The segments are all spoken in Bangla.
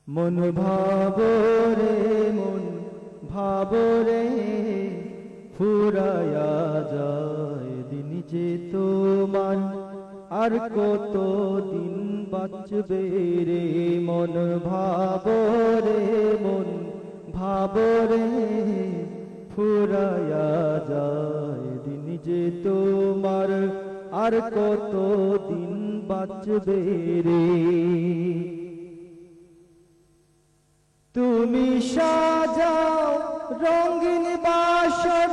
মন ভাবরে মন ভাবরে ফুরায়া যায় দিন যে তোমার আর কত দিন বাঁচবে রে মন ভাবরে মন ভাবরে ফুরায়া যায় দিন যে তোমার আর কত দিন বাঁচবে রে তুমি সাজাও রঙিন বাসর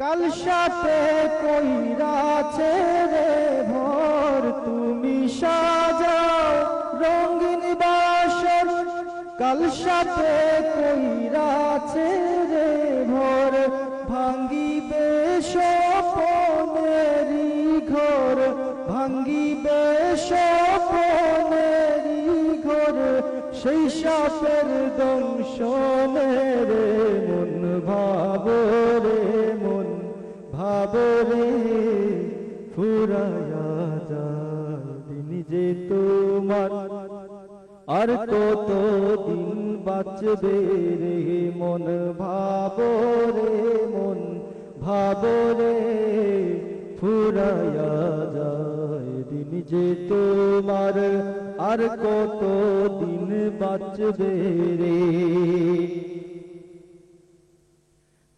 কাল সাথে কইরাছে রে ভোর তুমি সাজাও রঙিন বাসর কাল সাথে কইরাছে রে ভোর ভাঙ্গিবে স্বপ্নেরি ঘর ভাঙ্গিবে স্বপ্নেরি ঘর সেই সাপের দংশনে রে মন ভাবরে মন ভাবরে ফুরায়া যায় দিন যে তোমার আর কত দিন বাঁচবে রে মন ভাবরে মন ভাবরে ফুরায়া যায় দিন যে তোমার আর কত দিন বাঁচবে রে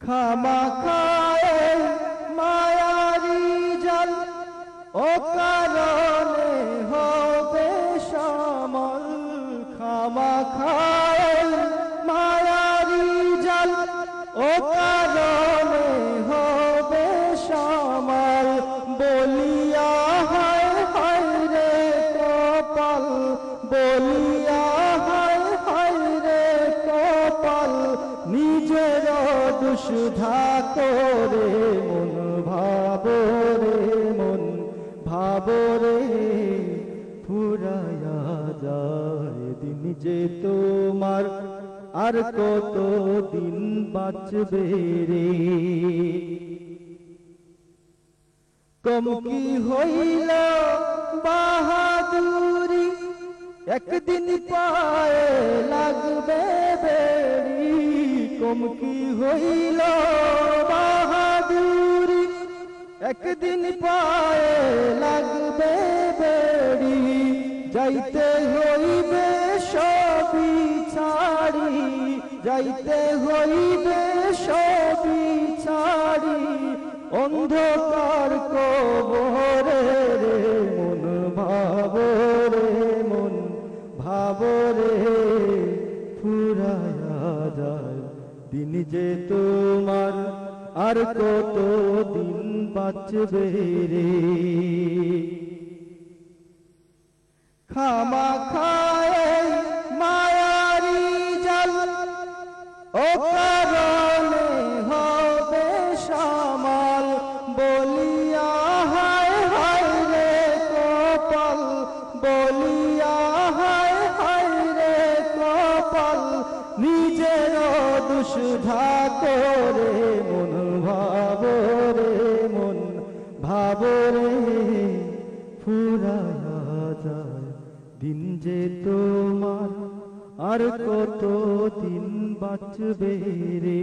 খামাখায়ে মায়ারি জাল ও কারণে হবে সামল খামাখায়ে মায়ারি জাল ও কারণে হবে সামল বলিয়া হায় হায় রে কপাল বলিয়া হায় হায় রে কপাল নিজের দুষ্ধা করে মন ভাবরে মন ভাবরে ফুরায়া যায় দিন যে তোমার আর কত দিন বাঁচবে রে কম কি হইল বাহাদুরি একদিন পায়ে লাগবে বেড়ি কম কি হইল বাহাদুরি একদিন পায়ে লাগবে বেড়ি যাইতে হইবে সবই ছাড়ি যাইতে হইবে সবই ছাড়ি অন্ধকার কবরে রে মন ভাবরে মন ভাবরে ফুরায়া যায় দিন যে তোমার আর কত দিন বাঁচবে রে খামাখায়ে মায়ারি জাল ও কারণে হবে সামাল বলিয়া হায় হায় রে কপাল বলিয়া হায় হায় রে কপাল নিজের দুষ্ধা করে মন ভাবরে মন ভাবরে ফুরায়া যায় দিন যে তোমার আর কত দিন বাঁচবে রে